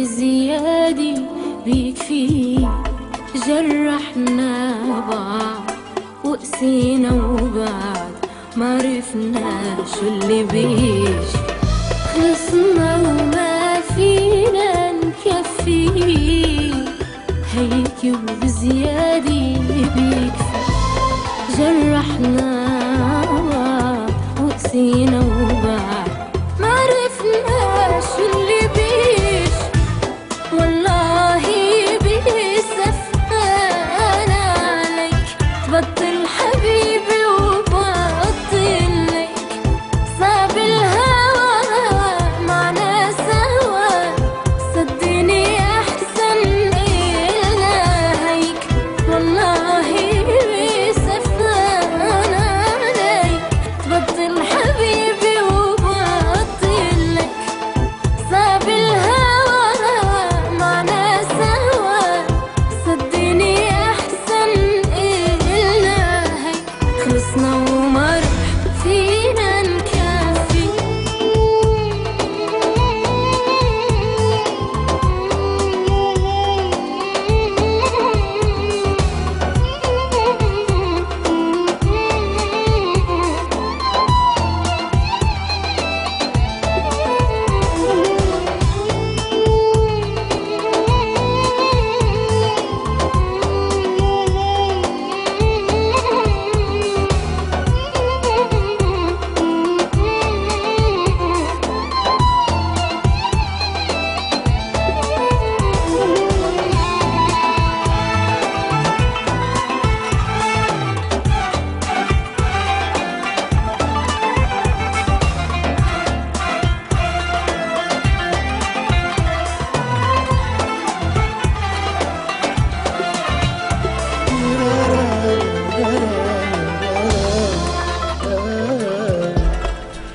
بزيادة بيكفي. جرحنا بعض وقسينا وبعد ما عرفنا شو اللي بيجي. خلصنا وما فينا نكفي، هيك وبزيادة بيكفي. جرحنا بعض وقسينا وبعد ما عرفنا شو اللي بيجي. والله بيسف أنا عليك، تبطل حبيبي وبطل لك. صعب الهوى معنا سوا، صدقني أحسن إلنا هيك. والله بيسف أنا عليك، تبطل حبيبي وبطل لك. صعب الهوى معنا سوا، صدقني أحسن إلنا هيك. خلصنا وما رح فينا نكفي.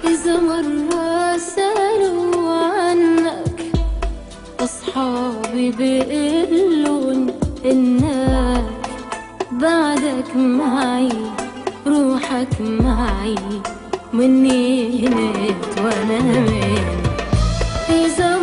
إذا مرة سألوا عنك أصحابي بيقولون إنك بعدك معي، روحك معي، مني نمت وأنا نمت. إذا